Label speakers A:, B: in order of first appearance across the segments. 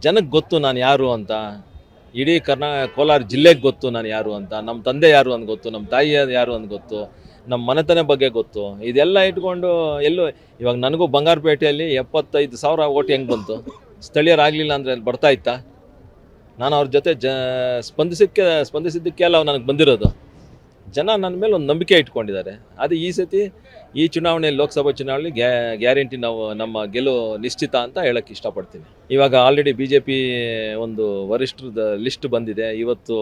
A: ಜನಕ್ಕೆ ಗೊತ್ತು ನಾನು ಯಾರು ಅಂತ. ಇಡೀ ಕೋಲಾರ ಜಿಲ್ಲೆಗೆ ಗೊತ್ತು ನಾನು ಯಾರು ಅಂತ. ನಮ್ಮ ತಂದೆ ಯಾರು ಅಂತ ಗೊತ್ತು, ನಮ್ಮ ತಾಯಿ ಯಾರು ಅಂತ ಗೊತ್ತು, ನಮ್ಮ ಮನೆತನ ಬಗ್ಗೆ ಗೊತ್ತು. ಇದೆಲ್ಲ ಇಟ್ಕೊಂಡು ಎಲ್ಲೂ ಇವಾಗ ನನಗೂ ಬಂಗಾರಪೇಟೆಯಲ್ಲಿ 75,000 ಓಟ್ ಹೆಂಗೆ ಬಂತು? ಸ್ಥಳೀಯರಾಗಲಿಲ್ಲ ಅಂದರೆ ಅಲ್ಲಿ ಬರ್ತಾ ಇತ್ತಾ? ನಾನು ಅವ್ರ ಜೊತೆ ಸ್ಪಂದಿಸಿದ್ದಕ್ಕೆ ಅಲ್ಲ ನನಗೆ ಬಂದಿರೋದು. ಜನ ನನ್ನ ಮೇಲೆ ಒಂದು ನಂಬಿಕೆ ಇಟ್ಕೊಂಡಿದ್ದಾರೆ. ಅದು ಈ ಸತಿ ಈ ಚುನಾವಣೆಯಲ್ಲಿ, ಲೋಕಸಭಾ ಚುನಾವಣೆಯಲ್ಲಿ ಗ್ಯಾರಂಟಿ ನಾವು ನಮ್ಮ ಗೆಲುವು ನಿಶ್ಚಿತ ಅಂತ ಹೇಳೋಕ್ಕೆ ಇಷ್ಟಪಡ್ತೀನಿ. ಇವಾಗ ಆಲ್ರೆಡಿ BJP ಒಂದು ವರಿಷ್ಠರದ ಲಿಸ್ಟ್ ಬಂದಿದೆ. ಇವತ್ತು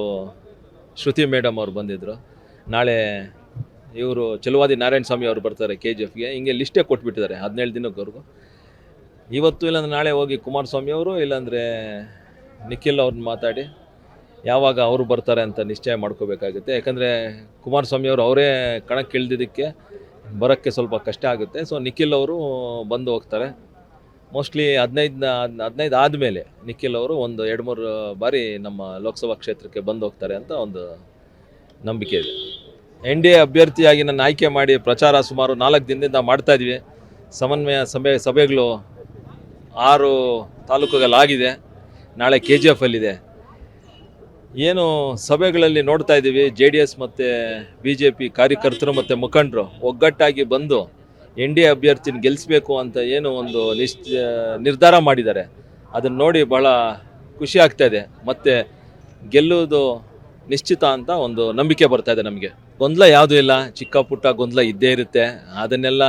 A: ಶ್ರುತಿ ಮೇಡಮ್ ಅವ್ರು ಬಂದಿದ್ದರು. ನಾಳೆ ಇವರು ಚಲುವಾದಿ ನಾರಾಯಣ ಸ್ವಾಮಿ ಅವರು ಬರ್ತಾರೆ KGFಗೆ. ಹಿಂಗೆ ಲಿಸ್ಟೇ ಕೊಟ್ಬಿಟ್ಟಿದ್ದಾರೆ 17 ದಿನಕ್ಕವರೆಗೂ. ಇವತ್ತು ಇಲ್ಲಾಂದ್ರೆ ನಾಳೆ ಹೋಗಿ ಕುಮಾರಸ್ವಾಮಿ ಅವರು ಇಲ್ಲಾಂದರೆ ನಿಖಿಲ್ ಅವ್ರನ್ನ ಮಾತಾಡಿ ಯಾವಾಗ ಅವರು ಬರ್ತಾರೆ ಅಂತ ನಿಶ್ಚಯ ಮಾಡ್ಕೋಬೇಕಾಗುತ್ತೆ. ಯಾಕಂದರೆ ಕುಮಾರಸ್ವಾಮಿ ಅವರು ಅವರೇ ಕಣಕ್ಕೆ ಇಳಿದಿದ್ದಕ್ಕೆ ಬರೋಕ್ಕೆ ಸ್ವಲ್ಪ ಕಷ್ಟ ಆಗುತ್ತೆ. ಸೊ ನಿಖಿಲ್ ಅವರು ಬಂದು ಹೋಗ್ತಾರೆ. ಮೋಸ್ಟ್ಲಿ 15 ಆದಮೇಲೆ ನಿಖಿಲ್ ಅವರು ಒಂದು 2-3 ಬಾರಿ ನಮ್ಮ ಲೋಕಸಭಾ ಕ್ಷೇತ್ರಕ್ಕೆ ಬಂದು ಹೋಗ್ತಾರೆ ಅಂತ ಒಂದು ನಂಬಿಕೆ ಇದೆ. NDA ಅಭ್ಯರ್ಥಿಯಾಗಿ ನನ್ನ ಆಯ್ಕೆ ಮಾಡಿ ಪ್ರಚಾರ ಸುಮಾರು 4 ದಿನದಿಂದ ಮಾಡ್ತಾಯಿದ್ವಿ. ಸಮನ್ವಯ ಸಭೆಗಳು 6 ತಾಲೂಕುಗಳಾಗಿದೆ. ನಾಳೆ KGFಲ್ಲಿದೆ. ಏನು ಸಭೆಗಳಲ್ಲಿ ನೋಡ್ತಾ ಇದ್ದೀವಿ, JDS ಮತ್ತು BJP ಕಾರ್ಯಕರ್ತರು ಮತ್ತು ಮುಖಂಡರು ಒಗ್ಗಟ್ಟಾಗಿ ಬಂದು NDA ಅಭ್ಯರ್ಥಿನ ಗೆಲ್ಲಿಸಬೇಕು ಅಂತ ಏನು ಒಂದು ನಿರ್ಧಾರ ಮಾಡಿದ್ದಾರೆ. ಅದನ್ನು ನೋಡಿ ಭಾಳ ಖುಷಿ ಆಗ್ತಾಯಿದೆ. ಮತ್ತು ಗೆಲ್ಲುವುದು ನಿಶ್ಚಿತ ಅಂತ ಒಂದು ನಂಬಿಕೆ ಬರ್ತಾಯಿದೆ ನಮಗೆ. ಗೊಂದಲ ಯಾವುದೂ ಇಲ್ಲ, ಚಿಕ್ಕ ಪುಟ್ಟ ಗೊಂದಲ ಇದ್ದೇ ಇರುತ್ತೆ. ಅದನ್ನೆಲ್ಲ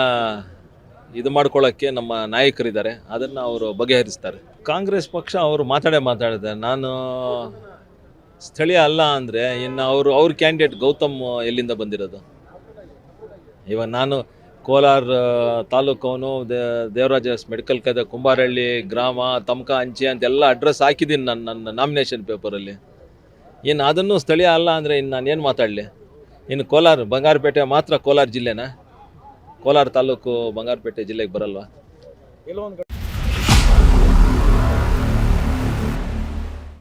A: ಇದು ಮಾಡ್ಕೊಳ್ಳೋಕ್ಕೆ ನಮ್ಮ ನಾಯಕರಿದ್ದಾರೆ, ಅದನ್ನು ಅವರು ಬಗೆಹರಿಸ್ತಾರೆ. ಕಾಂಗ್ರೆಸ್ ಪಕ್ಷ ಅವರು ಮಾತಾಡಿದ್ದಾರೆ. ನಾನು ಸ್ಥಳೀಯ ಅಲ್ಲ ಅಂದರೆ ಇನ್ನು ಅವ್ರ ಕ್ಯಾಂಡಿಡೇಟ್ ಗೌತಮ್ ಎಲ್ಲಿಂದ ಬಂದಿರೋದು? ಇವಾಗ ನಾನು ಕೋಲಾರ ತಾಲೂಕವನು, ದೇವರಾಜ ಮೆಡಿಕಲ್ ಕಾಲೇಜ್, ಕುಂಬಾರಹಳ್ಳಿ ಗ್ರಾಮ, ತಮಕ ಅಂಚೆ ಅಂತೆಲ್ಲ ಅಡ್ರೆಸ್ ಹಾಕಿದ್ದೀನಿ ನನ್ನ ನಾಮಿನೇಷನ್ ಪೇಪರಲ್ಲಿ. ಇನ್ನು ಅದನ್ನು ಸ್ಥಳೀಯ ಅಲ್ಲ ಅಂದರೆ ಇನ್ನು ನಾನೇನು ಮಾತಾಡಲಿ? ಇನ್ನು ಕೋಲಾರ ಬಂಗಾರಪೇಟೆ ಮಾತ್ರ ಕೋಲಾರ ಜಿಲ್ಲೆನಾ? ಕೋಲಾರ ತಾಲೂಕು ಬಂಗಾರಪೇಟೆ ಜಿಲ್ಲೆಗೆ ಬರಲ್ವಾ?